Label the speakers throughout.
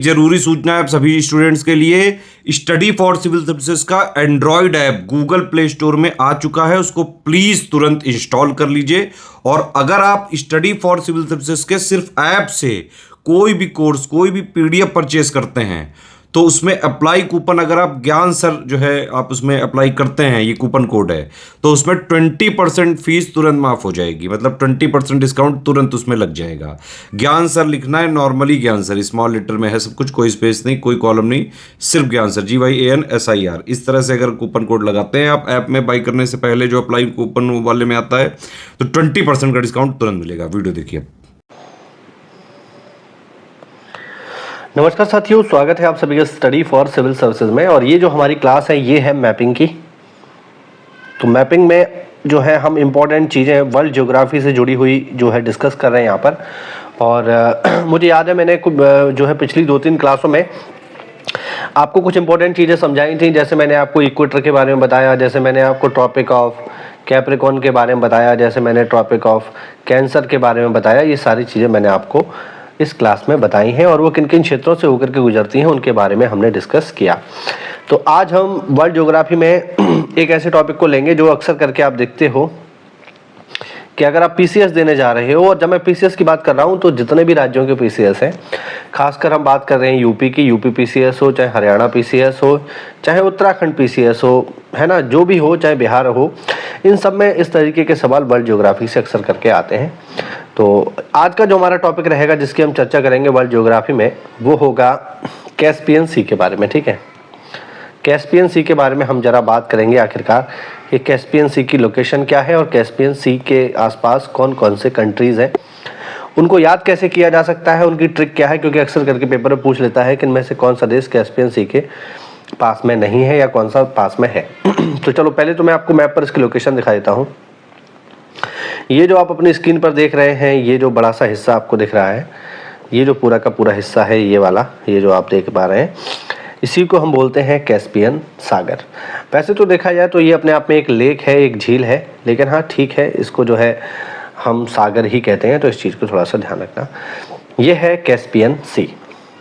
Speaker 1: जरूरी सूचना है आप सभी स्टूडेंट्स के लिए। स्टडी फॉर सिविल सर्विसेज का Android app Google play store में आ चुका है, उसको प्लीज तुरंत इंस्टॉल कर लीजिए। और अगर आप स्टडी फॉर सिविल सर्विसेज के सिर्फ ऐप से कोई भी कोर्स, कोई भी पीडीएफ परचेस करते हैं तो उसमें अप्लाई कूपन, अगर आप ज्ञान सर जो है आप उसमें अप्लाई करते हैं, ये कूपन कोड है, तो उसमें 20% फीस तुरंत माफ हो जाएगी। मतलब 20% डिस्काउंट तुरंत उसमें लग जाएगा। ज्ञान सर लिखना है, नॉर्मली ज्ञान सर, स्मॉल लेटर में है सब कुछ, कोई स्पेस नहीं, कोई कॉलम नहीं, सिर्फ ज्ञान सर, GYANSIR। इस तरह से अगर कूपन कोड लगाते हैं आप ऐप में बाई करने से पहले, जो अप्लाई कूपन वाले में आता है, तो 20% का डिस्काउंट तुरंत मिलेगा। वीडियो देखिए।
Speaker 2: नमस्कार साथियों, स्वागत है आप सभी का स्टडी फॉर सिविल सर्विसेज में। और ये जो हमारी क्लास है ये है मैपिंग की। तो मैपिंग में जो है हम इम्पोर्टेंट चीज़ें वर्ल्ड ज्योग्राफी से जुड़ी हुई जो है डिस्कस कर रहे हैं यहाँ पर। और मुझे याद है मैंने जो है पिछली 2-3 क्लासों में आपको कुछ इंपॉर्टेंट चीज़ें समझाई थी। जैसे मैंने आपको इक्वेटर के बारे में बताया, जैसे मैंने आपको ट्रॉपिक ऑफ कैप्रिकॉर्न के बारे में बताया, जैसे मैंने ट्रॉपिक ऑफ कैंसर के बारे में बताया। ये सारी चीज़ें मैंने आपको इस क्लास में बताई हैं और वो किन किन क्षेत्रों से होकर के गुजरती हैं उनके बारे में हमने डिस्कस किया। तो आज हम वर्ल्ड ज्योग्राफी में एक ऐसे टॉपिक को लेंगे जो अक्सर करके आप देखते हो कि अगर आप पीसीएस देने जा रहे हो, और जब मैं पीसीएस की बात कर रहा हूँ तो जितने भी राज्यों के पीसीएस हैं, खासकर हम बात कर रहे हैं यूपी की, यूपी पीसीएस हो, चाहे हरियाणा पीसीएस हो, चाहे उत्तराखंड पीसीएस हो, है ना, जो भी हो, चाहे बिहार हो, इन सब में इस तरीके के सवाल वर्ल्ड ज्योग्राफी से अक्सर करके आते हैं। तो आज का जो हमारा टॉपिक रहेगा जिसकी हम चर्चा करेंगे वर्ल्ड ज्योग्राफी में, वो होगा कैस्पियन सी के बारे में। ठीक है, कैस्पियन सी के बारे में हम जरा बात करेंगे आखिरकार कि कैस्पियन सी की लोकेशन क्या है और कैस्पियन सी के आसपास कौन कौन से कंट्रीज़ हैं, उनको याद कैसे किया जा सकता है, उनकी ट्रिक क्या है, क्योंकि अक्सर करके पेपर में पूछ लेता है कि इनमें से कौन सा देश कैस्पियन सी के पास में नहीं है या कौन सा पास में है। तो चलो पहले तो मैं आपको मैप पर इसकी लोकेशन दिखा देता हूँ। ये जो आप अपनी स्क्रीन पर देख रहे हैं, ये जो बड़ा सा हिस्सा आपको दिख रहा है, ये जो पूरा का पूरा हिस्सा है, ये वाला, ये जो आप देख पा रहे हैं, इसी को हम बोलते हैं कैस्पियन सागर। वैसे तो देखा जाए तो ये अपने आप में एक लेक है, एक झील है, लेकिन हाँ ठीक है, इसको जो है हम सागर ही कहते हैं, तो इस चीज़ को थोड़ा सा ध्यान रखना। ये है कैस्पियन सी,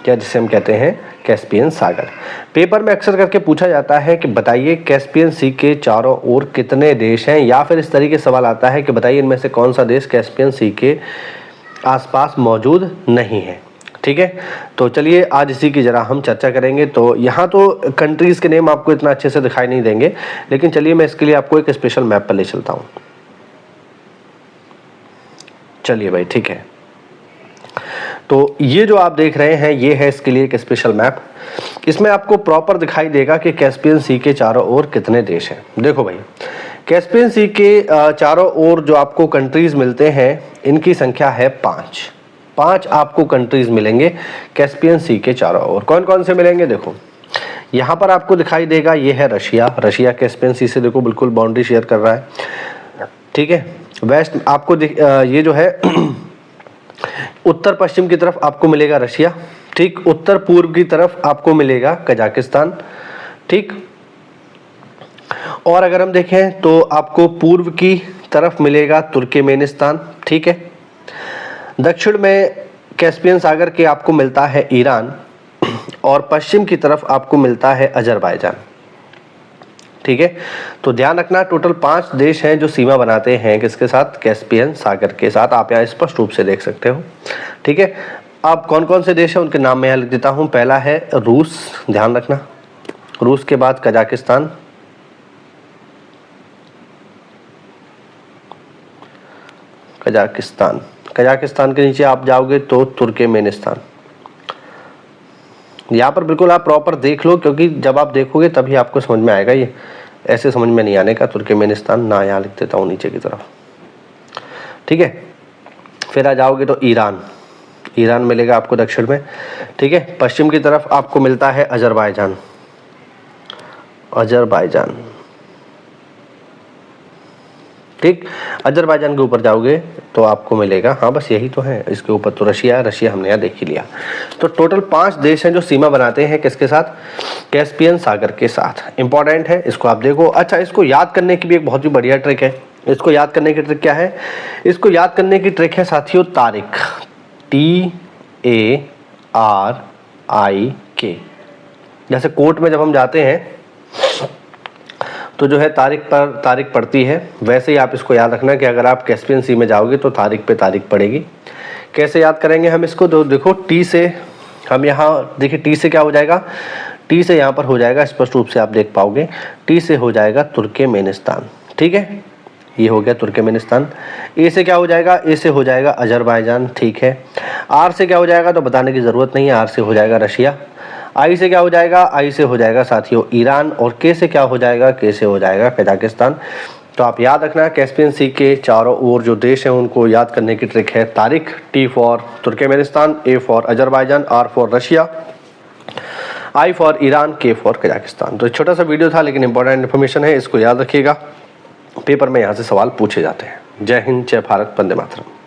Speaker 2: या जिसे हम कहते हैं कैस्पियन सागर। पेपर में अक्सर करके पूछा जाता है कि बताइए कैस्पियन सी के चारों ओर कितने देश हैं, या फिर इस तरीके सवाल आता है कि बताइए इनमें से कौन सा देश कैस्पियन सी के आसपास मौजूद नहीं है। ठीक है, तो चलिए आज इसी की ज़रा हम चर्चा करेंगे। तो यहाँ तो कंट्रीज़ के नेम आपको इतना अच्छे से दिखाई नहीं देंगे, लेकिन चलिए मैं इसके लिए आपको एक स्पेशल मैप पर ले चलता हूँ। चलिए भाई, ठीक है, तो ये जो आप देख रहे हैं ये है इसके लिए एक स्पेशल मैप। इसमें आपको प्रॉपर दिखाई देगा कि कैस्पियन सी के चारों ओर कितने देश हैं। देखो भाई, कैस्पियन सी के चारों ओर जो आपको कंट्रीज़ मिलते हैं इनकी संख्या है 5 आपको कंट्रीज़ मिलेंगे कैस्पियन सी के चारों ओर। कौन कौन से मिलेंगे, देखो यहाँ पर आपको दिखाई देगा, ये है रशिया कैस्पियन सी से देखो बिल्कुल बाउंड्री शेयर कर रहा है। ठीक है, वेस्ट आपको ये जो है उत्तर पश्चिम की तरफ आपको मिलेगा रशिया। ठीक, उत्तर पूर्व की तरफ आपको मिलेगा कजाकिस्तान। ठीक, और अगर हम देखें तो आपको पूर्व की तरफ मिलेगा तुर्कमेनिस्तान। ठीक है, दक्षिण में कैस्पियन सागर के आपको मिलता है ईरान, और पश्चिम की तरफ आपको मिलता है अजरबैजान। ठीक है, तो ध्यान रखना टोटल 5 देश हैं जो सीमा बनाते हैं किसके साथ, कैस्पियन सागर के साथ। आप यहाँ स्पष्ट रूप से देख सकते हो। ठीक है, अब कौन कौन से देश हैं उनके नाम मैं यहाँ लिख देता हूँ। पहला है रूस, ध्यान रखना, रूस के बाद कजाकिस्तान, कजाकिस्तान के नीचे आप जाओगे तो तुर्कमेनिस्तान। यहाँ पर बिल्कुल आप प्रॉपर देख लो, क्योंकि जब आप देखोगे तभी आपको समझ में आएगा, ये ऐसे समझ में नहीं आने का। तुर्कमेनिस्तान ना यहाँ लिख देता हूँ नीचे की तरफ। ठीक है, फिर आ जाओगे तो ईरान मिलेगा आपको दक्षिण में। ठीक है, पश्चिम की तरफ आपको मिलता है अजरबैजान। ठीक, अजरबैजान के ऊपर जाओगे तो आपको मिलेगा, हाँ बस यही तो है, इसके ऊपर तो रशिया हमने यहाँ देख ही लिया। तो टोटल 5 देश हैं जो सीमा बनाते हैं किसके साथ, कैस्पियन सागर के साथ। इंपॉर्टेंट है, इसको आप देखो। अच्छा, इसको याद करने की भी एक बहुत ही बढ़िया ट्रिक है। इसको याद करने की ट्रिक क्या है, इसको याद करने की ट्रिक है साथियों तारीख, TARIK। IK। जैसे कोर्ट में जब हम जाते हैं तो जो है तारीख पड़ती है, वैसे ही आप इसको याद रखना कि अगर आप कैस्पियन सी में जाओगे तो तारीख पे तारीख पड़ेगी। कैसे याद करेंगे हम इसको, तो देखो टी से हम यहाँ देखिए, टी से क्या हो जाएगा, टी से यहाँ पर हो जाएगा, स्पष्ट रूप से आप देख पाओगे, टी से हो जाएगा तुर्कमेनिस्तान। ठीक है, ये हो गया तुर्कमेनिस्तान। ए से क्या हो जाएगा, ए से हो जाएगा अजरबैजान। ठीक है, आर से क्या हो जाएगा तो बताने की ज़रूरत नहीं है, आर से हो जाएगा रशिया। आई से क्या हो जाएगा, आई से हो जाएगा साथियों ईरान। और के से क्या हो जाएगा, के से हो जाएगा कजाकिस्तान। तो आप याद रखना, कैस्पियन सी के चारों ओर जो देश हैं उनको याद करने की ट्रिक है तारीख। T for Turkmenistan, A for Azerbaijan, R for Russia, I for Iran, K for Kazakhstan. तो छोटा सा वीडियो था लेकिन इंपॉर्टेंट इन्फॉर्मेशन है, इसको याद रखिएगा। पेपर में यहाँ से सवाल पूछे जाते हैं। जय हिंद, जय भारत, वंदे मातरम।